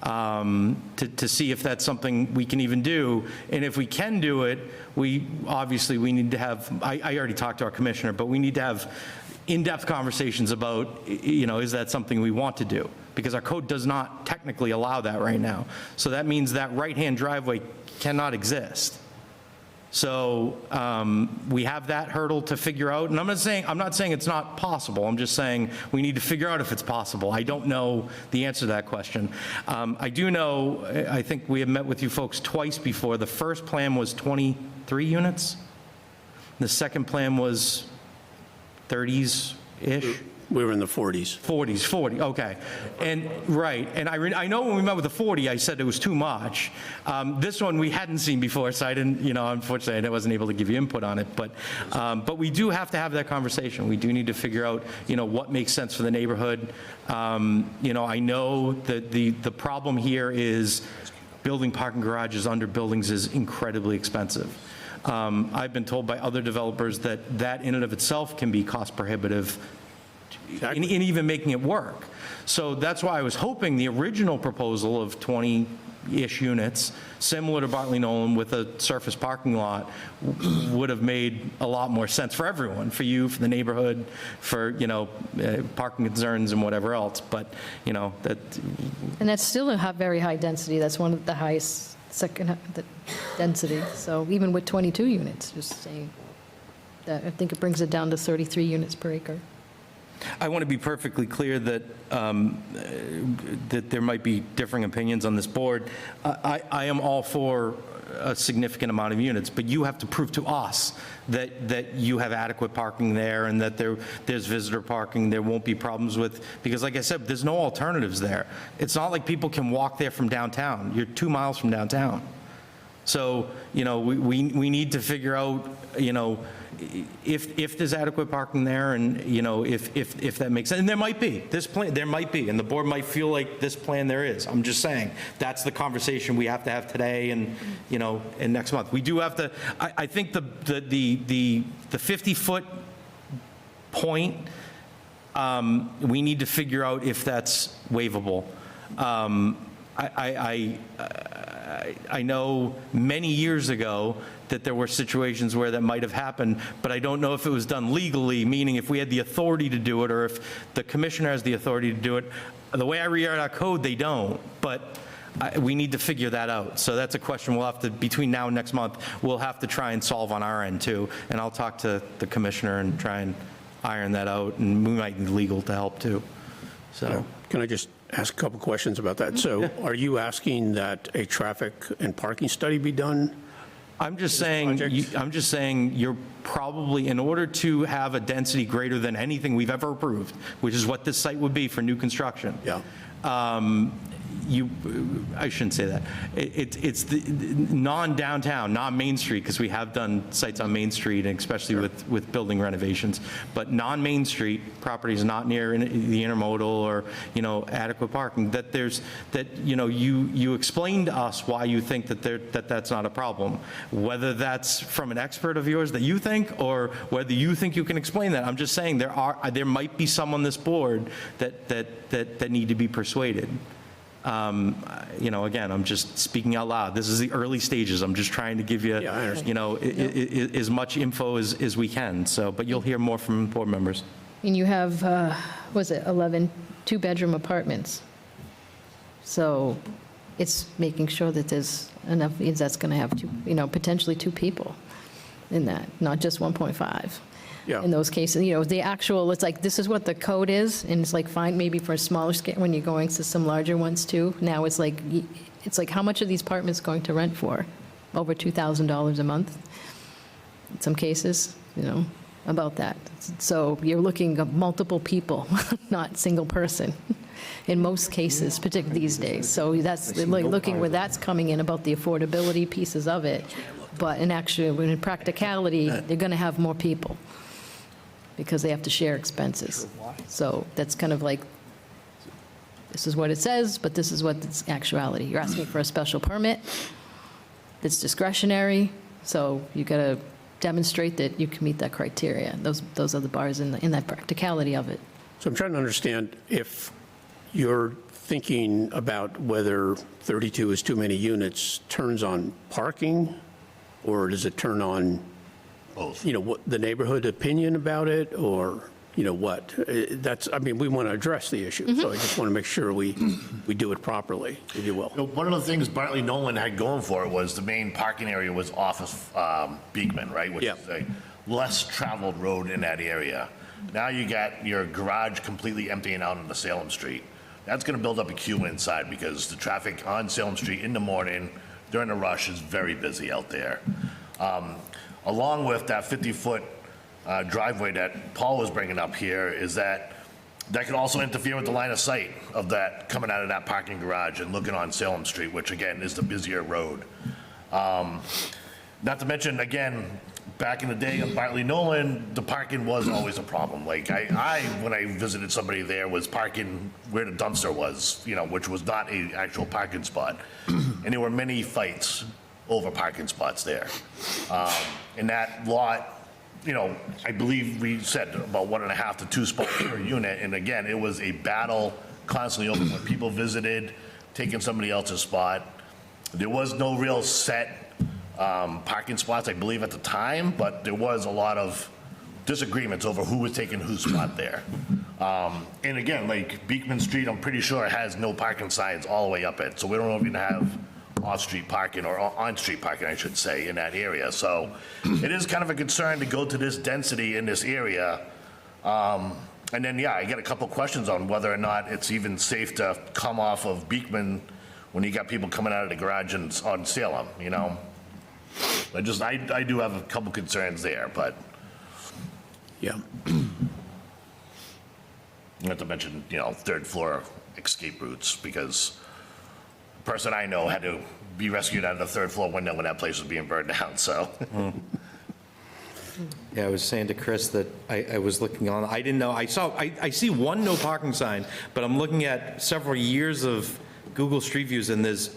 to see if that's something we can even do. And if we can do it, we need to have, I already talked to our commissioner, but we need to have in-depth conversations about, is that something we want to do? Because our code does not technically allow that right now. So that means that right-hand driveway cannot exist. So we have that hurdle to figure out. And I'm not saying it's not possible. I'm just saying we need to figure out if it's possible. I don't know the answer to that question. I do know, I think we have met with you folks twice before. The first plan was 23 units. The second plan was 30s-ish. We were in the 40s. 40, okay. And, right, and I know when we met with the 40, I said it was too much. This one we hadn't seen before, so I didn't, unfortunately, I wasn't able to give you input on it. But we do have to have that conversation. We do need to figure out, what makes sense for the neighborhood. I know that the problem here is building parking garages under buildings is incredibly expensive. I've been told by other developers that in and of itself can be cost prohibitive, in even making it work. So that's why I was hoping the original proposal of 20-ish units, similar to Bartley Nolan with a surface parking lot, would have made a lot more sense for everyone, for you, for the neighborhood, for, parking concerns and whatever else. But, that. And that's still a very high density. That's one of the highest density. So even with 22 units, just saying that, I think it brings it down to 33 units per acre. I want to be perfectly clear that that there might be differing opinions on this board. I am all for a significant amount of units, but you have to prove to us that you have adequate parking there and that there's visitor parking, there won't be problems with, because like I said, there's no alternatives there. It's not like people can walk there from downtown. You're 2 miles from downtown. So, we need to figure out, if there's adequate parking there, and, if that makes sense. And there might be, and the board might feel like this plan there is. I'm just saying, that's the conversation we have to have today and, and next month. We do have to, I think the 50-foot point, we need to I know many years ago that there were situations where that might have happened, but I don't know if it was done legally, meaning if we had the authority to do it, or if the commissioner has the authority to do it. The way I read our code, they don't, but we need to figure that out. So that's a question we'll have to, between now and next month, we'll have to try and solve on our end too. And I'll talk to the commissioner and try and iron that out, and we might need legal to help too. So, Can I just ask a couple questions about that? So are you asking that a traffic and parking study be done? I'm just saying, you're probably, in order to have a density greater than anything we've ever approved, which is what this site would be for new construction. Yeah. I shouldn't say that. It's the non-downtown, non-Main Street, because we have done sites on Main Street, and especially with building renovations, but non-Main Street properties not near the intermodal or, adequate parking, you explained to us why you think that that's not a problem. Whether that's from an expert of yours that you think, or whether you think you can explain that, I'm just saying there might be some on this board that need to be persuaded. Again, I'm just speaking out loud. This is the early stages. I'm just trying to give you, Yeah, I understand. as much info as we can. So, but you'll hear more from board members. And you have, 11 two-bedroom apartments. So it's making sure that there's enough, that's going to have potentially 2 people in that, not just 1.5. Yeah. In those cases, the actual, it's like, this is what the code is, and it's like, fine, maybe for a smaller scale, when you're going to some larger ones too. Now it's like, how much are these apartments going to rent for? Over $2,000 a month? In some cases, about that. So you're looking at multiple people, not single person, in most cases, particularly these days. So that's like looking where that's coming in, about the affordability pieces of it. But in practicality, they're going to have more people, because they have to share expenses. So that's kind of like, this is what it says, but this is what it's actuality. You're asking for a special permit that's discretionary, so you got to demonstrate that you can meet that criteria. Those are the bars in that practicality of it. So I'm trying to understand if you're thinking about whether 32 is too many units turns on parking, or does it turn on, what the neighborhood opinion about it, or, what? We want to address the issue, so I just want to make sure we do it properly, if you will. One of the things Bartley Nolan had going for it was the main parking area was off of Beekman, right? Which Yeah. is a less traveled road in that area. Now you got your garage completely emptying out onto Salem Street. That's going to build up a queue inside, because the traffic on Salem Street in the morning during the rush is very busy out there. Along with that 50-foot driveway that Paul was bringing up here, is that could also interfere with the line of sight of that coming out of that parking garage and looking on Salem Street, which again is the busier road. Not to mention, again, back in the day of Bartley Nolan, the parking was always a problem. Like I when I visited somebody there, was parking where the dumpster was, which was not an actual parking spot. And there were many fights over parking spots there. In that lot, I believe we said about 1.5 to 2 spots per unit. And again, it was a battle constantly over when people visited, taking somebody else's spot. There was no real set parking spots, I believe, at the time, but there was a lot of disagreements over who was taking whose spot there. And again, like Beekman Street, I'm pretty sure has no parking signs all the way up it, so we don't even have off-street parking, or on-street parking, I should say, in that area. So it is kind of a concern to go to this density in this area. And then, I get a couple questions on whether or not it's even safe to come off of Beekman when you got people coming out of the garage on Salem, I do have a couple concerns there, but Yeah. not to mention, third floor escape routes, because the person I know had to be rescued out of the third floor window when that place was being burned down, so. Yeah, I was saying to Chris that I was looking on, I didn't know, I see one no parking sign, but I'm looking at several years of Google Street Views, and there's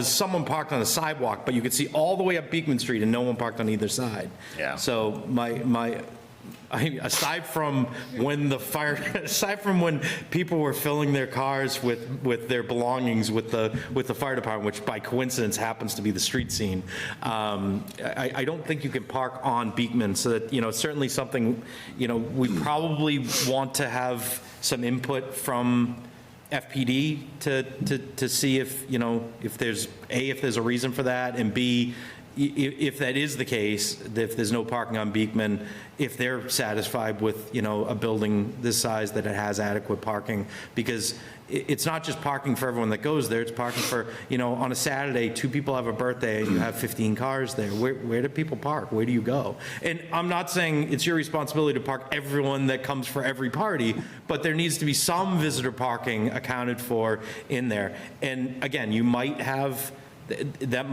someone parked on the sidewalk, but you could see all the way up Beekman Street and no one parked on either side. Yeah. So my aside from when aside from when people were filling their cars with their belongings with the fire department, which by coincidence happens to be the street scene, I don't think you can park on Beekman. So that, certainly something, we probably want to have some input from FPD to see if, if there's a reason for that, and B, if that is the case, if there's no parking on Beekman, if they're satisfied with, a building this size, that it has adequate parking, because it's not just parking for everyone that goes there, it's parking for, on a Saturday, 2 people have a birthday, and you have 15 cars there. Where do people park? Where do you go? And I'm not saying it's your responsibility to park everyone that comes for every party, but there needs to be some visitor parking accounted for in there. And again, you might have, that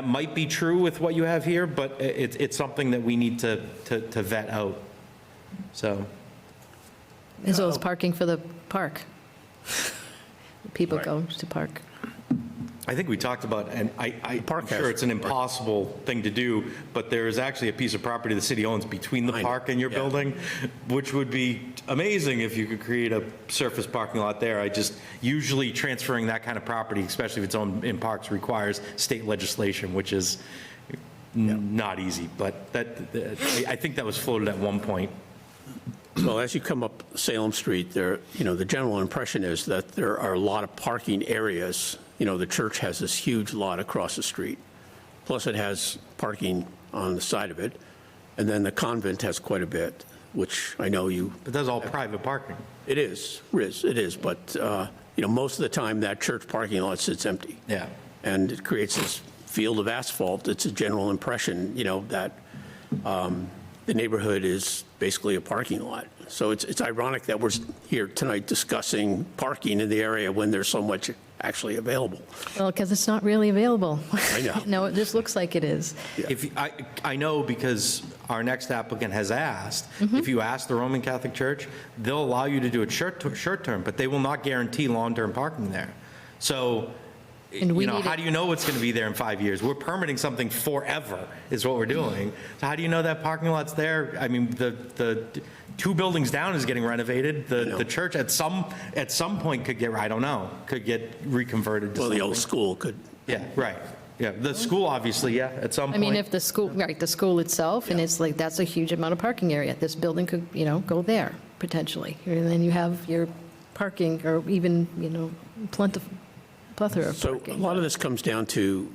might be true with what you have here, but it's something that we need to vet out, so. As well as parking for the park. People Right. go to park. I think we talked about, and I'm park sure has- it's an impossible thing to do, but there is actually a piece of property the city owns between the I know, park and your yeah. building, which would be amazing if you could create a surface parking lot there. Usually transferring that kind of property, especially if it's owned in parks, requires state legislation, which is not easy, but I think that was floated at one point. Well, as you come up Salem Street, there, the general impression is that there are a lot of parking areas. The church has this huge lot across the street. Plus it has parking on the side of it. And then the convent has quite a bit, which I know you, But that's all private parking. it is. But, most of the time that church parking lot sits empty. Yeah. And it creates this field of asphalt. It's a general impression, that the neighborhood is basically a parking lot. So it's ironic that we're here tonight discussing parking in the area when there's so much actually available. Well, because it's not really available. I know. No, it just looks like it is. I know, because our next applicant has asked, if you ask the Roman Catholic Church, they'll allow you to do it short-term, but they will not guarantee long-term parking there. So, And we need how it- do you know it's going to be there in 5 years? We're permitting something forever, is what we're doing. So how do you know that parking lot's there? I mean, the 2 buildings down is getting renovated. The church at some point could get, I don't know, could get reconverted to Well, something. the old school could, Yeah, right. Yeah, the school, obviously, yeah, at some I point. mean, if the school, right, the school itself, and it's like, that's a huge amount of parking area. This building could, go there, potentially. And then you have your parking, or even, plethora of so a parking. lot of this comes down to,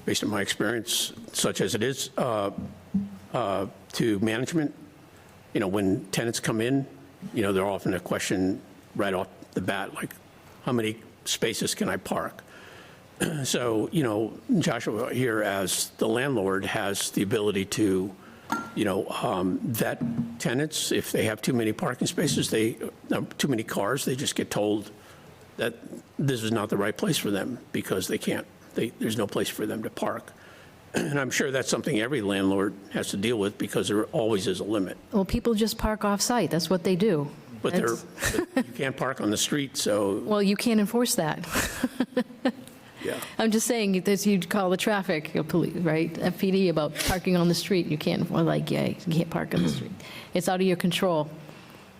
based on my experience, such as it is, to management. When tenants come in, they're often a question right off the bat, like, how many spaces can I park? So, Joshua here, as the landlord, has the ability to, vet tenants. If they have too many parking spaces, too many cars, they just get told that this is not the right place for them because there's no place for them to park. And I'm sure that's something every landlord has to deal with, because there always is a limit. Well, people just park off-site. That's what they do. But you can't park on the street, so, Well, you can't enforce that. yeah. I'm just saying, that you'd call the traffic, police, right, FPD, about parking on the street. You can't, you can't park on the street. It's out of your control.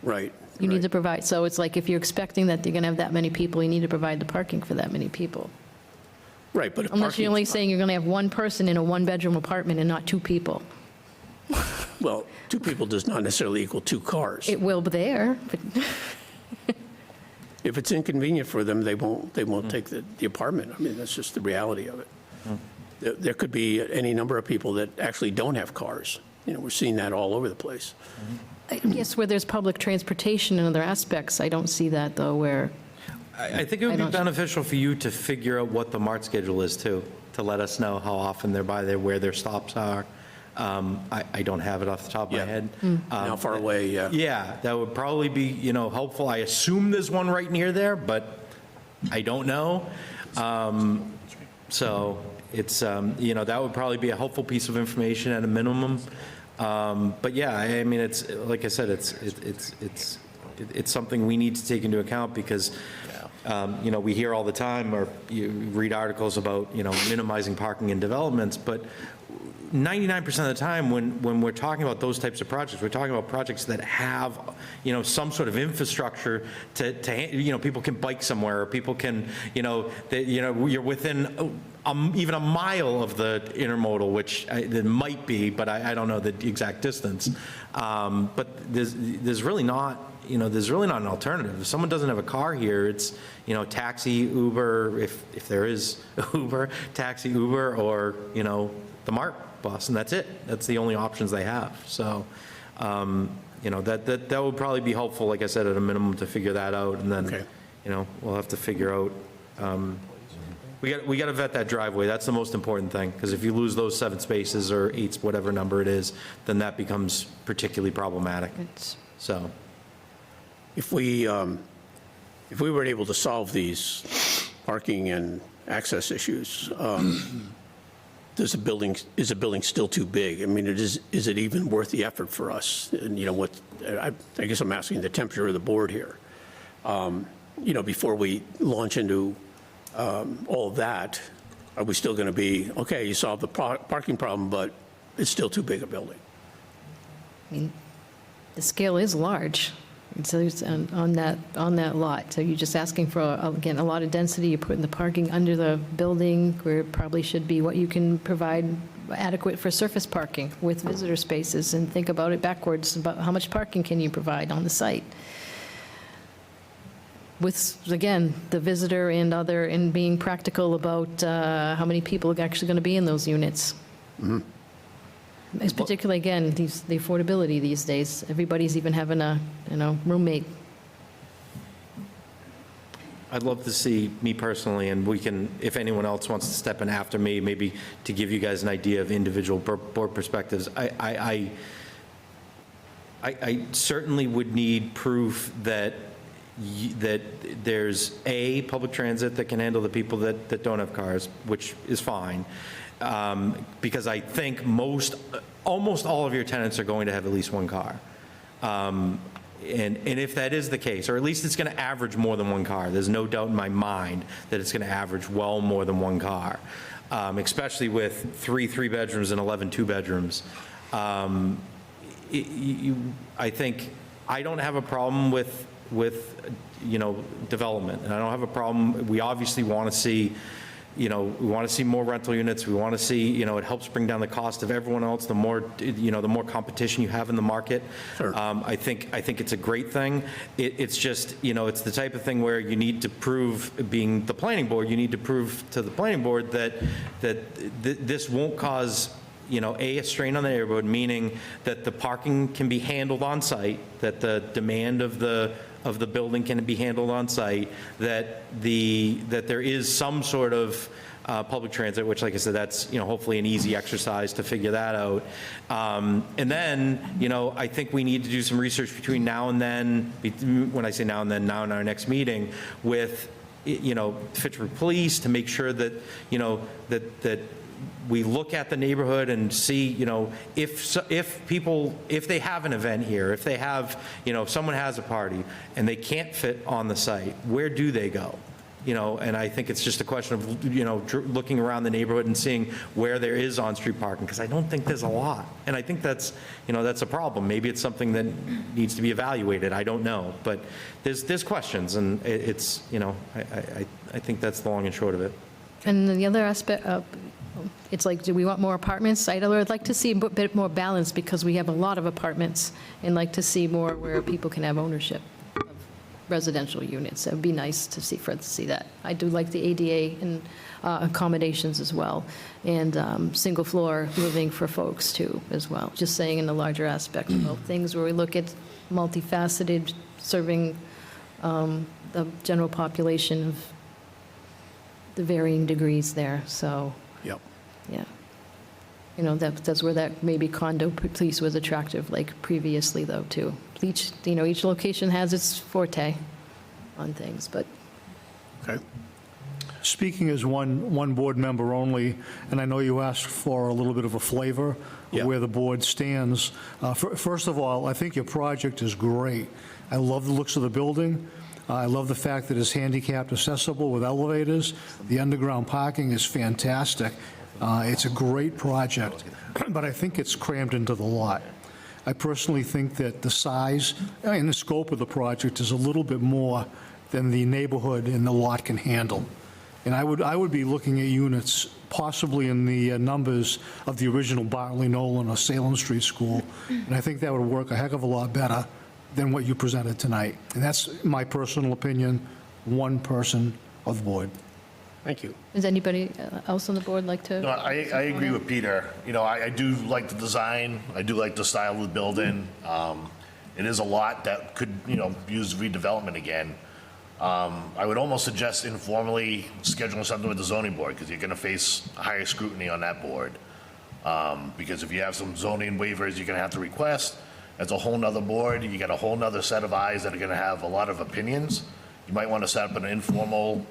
Right. You need right. to provide, so it's like, if you're expecting that you're going to have that many people, you need to provide the parking for that many people. Right, but if Unless you're only parking's not- saying you're going to have one person in a one-bedroom apartment and not 2 people. Well, 2 people does not necessarily equal 2 cars. It will there, but If it's inconvenient for them, they won't take the apartment. I mean, that's just the reality of it. There could be any number of people that actually don't have cars. We're seeing that all over the place. I guess where there's public transportation and other aspects, I don't see that, though, where, I think it would I be don't- beneficial for you to figure out what the MART schedule is too, to let us know how often they're by there, where their stops are. I don't have it off the top of my Yeah. head. How far away, yeah. Yeah, that would probably be, helpful. I assume there's one right near there, but I don't know. So it's, that would probably be a helpful piece of information at a minimum. But yeah, I mean, like I said, it's something we need to take into account, because we hear all the time, or you read articles about, minimizing parking in developments, but 99% of the time, when we're talking about those types of projects, we're talking about projects that have, some sort of infrastructure to people can bike somewhere, or people can, you're within even a mile of the intermodal, which it might be, but I don't know the exact distance. But there's really not, there's really not an alternative. If someone doesn't have a car here, it's, taxi, Uber, if there is Uber, taxi, Uber, or, the MART bus, and that's it. That's the only options they have. So, that would probably be helpful, like I said, at a minimum, to figure that out, and then, Okay. We'll have to figure out, we got to vet that driveway. That's the most important thing, because if you lose those 7 spaces or 8, whatever number it is, then that becomes particularly problematic. So, If we were able to solve these parking and access issues, is a building still too big? I mean, is it even worth the effort for us? And, I guess I'm asking the temperature of the board here. Before we launch into all of that, are we still going to be, okay, you solved the parking problem, but it's still too big a building? I mean, the scale is large. And so it's on that lot. So you're just asking for, again, a lot of density. You're putting the parking under the building, where it probably should be what you can provide adequate for surface parking with visitor spaces, and think about it backwards, about how much parking can you provide on the site. With, again, the visitor and being practical about how many people are actually going to be in those units. It's particularly, again, the affordability these days. Everybody's even having a, roommate. I'd love to see, me personally, and we can, if anyone else wants to step in after me, maybe to give you guys an idea of individual board perspectives. I certainly would need proof that there's public transit that can handle the people that don't have cars, which is fine. Because I think almost all of your tenants are going to have at least one car. And if that is the case, or at least it's going to average more than one car, there's no doubt in my mind that it's going to average well more than one car, especially with 3 3-bedrooms and 11 2-bedrooms. I think I don't have a problem with development, and I don't have a problem. We obviously want to see, we want to see more rental units. We want to see, it helps bring down the cost of everyone else. The more, the more competition you have in the market. Sure. I think it's a great thing. It's just, it's the type of thing where you need to prove, being the planning board, you need to prove to the planning board that this won't cause, a strain on the neighborhood, meaning that the parking can be handled on site, that the demand of the building can be handled on site, that there is some sort of public transit, which, like I said, that's, hopefully an easy exercise to figure that out. And then, I think we need to do some research between now and then, when I say now and then, now in our next meeting, with, Fitchburg Police, to make sure that, that we look at the neighborhood and see, if they have an event here, if they have, if someone has a party and they can't fit on the site, where do they go? And I think it's just a question of, looking around the neighborhood and seeing where there is on-street parking, because I don't think there's a lot. And I think that's, that's a problem. Maybe it's something that needs to be evaluated. I don't know. But there's questions, and it's, I think that's the long and short of it. And then the other aspect of, it's like, do we want more apartments? I'd like to see a bit more balance, because we have a lot of apartments, and like to see more where people can have ownership of residential units. It would be nice to see that. I do like the ADA and accommodations as well, and single floor living for folks too, as well. Just saying, in the larger aspect of things, where we look at multifaceted, serving the general population of the varying degrees there, so. Yep. Yeah. That's where that maybe condo piece was attractive, like previously, though, too. Each location has its forte on things, but. Okay. Speaking as one board member only, and I know you asked for a little bit of a flavor Yeah. of where the board stands. First of all, I think your project is great. I love the looks of the building. I love the fact that it's handicapped accessible with elevators. The underground parking is fantastic. It's a great project, but I think it's crammed into the lot. I personally think that the size and the scope of the project is a little bit more than the neighborhood and the lot can handle. And I would be looking at units possibly in the numbers of the original Bartley Nolan or Salem Street School, and I think that would work a heck of a lot better than what you presented tonight. And that's my personal opinion, one person of the board. Thank you. Does anybody else on the board like to? No, I agree with Peter. You know, I do like the design. I do like the style of the building. It is a lot that could, you know, use redevelopment again. I would almost suggest informally scheduling something with the zoning board, because you're going to face higher scrutiny on that board. Because if you have some zoning waivers you're going to have to request, that's a whole nother board. You got a whole nother set of eyes that are going to have a lot of opinions. You might want to set up an informal,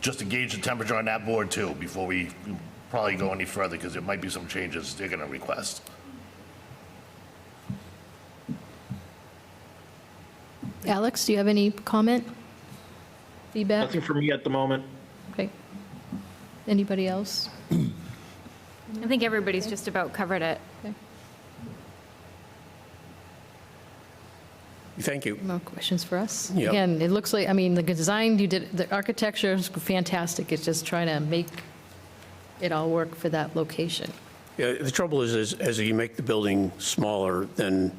just to gauge the temperature on that board too, before we probably go any further, because there might be some changes they're going to request. Alex, do you have any comment? Feedback? Nothing for me at the moment. Okay. Anybody else? I think everybody's just about covered it. Okay. Thank you. More questions for us? Yep. Again, it looks like, I mean, the design you did, the architecture is fantastic. It's just trying to make it all work for that location. Yeah, the trouble is, as you make the building smaller, then,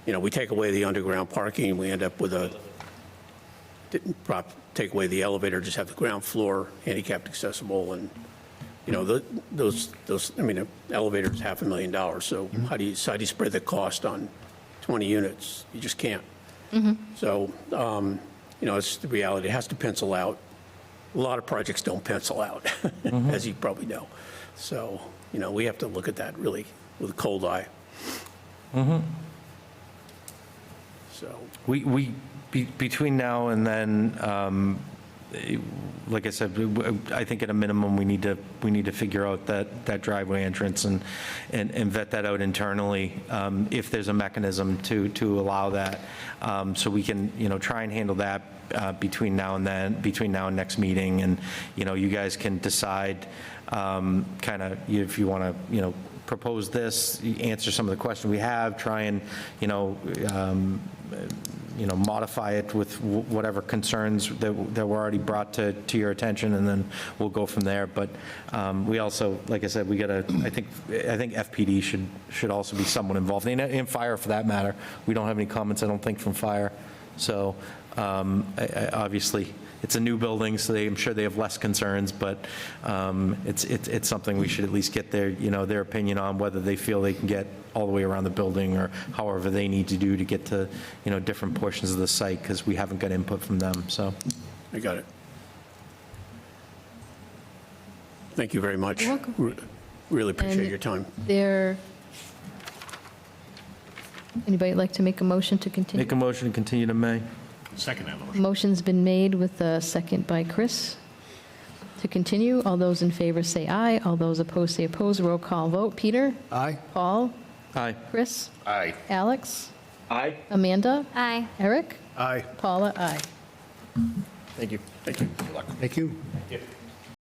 you know, we take away the underground parking, we end up with take away the elevator, just have the ground floor handicapped accessible, and, you know, those, I mean, an elevator's $500,000, so how do you spread the cost on 20 units? You just can't. So, you know, it's the reality. It has to pencil out. A lot of projects don't pencil out, as you probably know. So, you know, we have to look at that really with a cold eye. So, Between now and then, like I said, I think at a minimum, we need to figure out that driveway entrance and vet that out internally, if there's a mechanism to allow that. So we can, you know, try and handle that between now and next meeting. And, you know, you guys can decide kind of if you want to, you know, propose this, answer some of the questions we have, try and, you know, modify it with whatever concerns that were already brought to your attention, and then we'll go from there. But we also, like I said, we got to, I think FPD should also be somewhat involved, and fire for that matter. We don't have any comments, I don't think, from fire. So obviously, it's a new building, so I'm sure they have less concerns, but it's something we should at least get their opinion on, whether they feel they can get all the way around the building, or however they need to do to get to, you know, different portions of the site, because we haven't got input from them, so. I got it. Thank you very much. You're welcome. Really appreciate And your time. Anybody like to make a motion to continue? Make a motion to continue to May. Second that motion. Motion's been made with a second by Chris to continue. All those in favor say aye. All those opposed say oppose. Roll call vote. Peter? Aye? Paul? Aye. Chris? Aye. Alex? Aye. Amanda? Aye. Eric? Aye. Paula? Aye. Thank you. Thank you. Good luck. Thank you.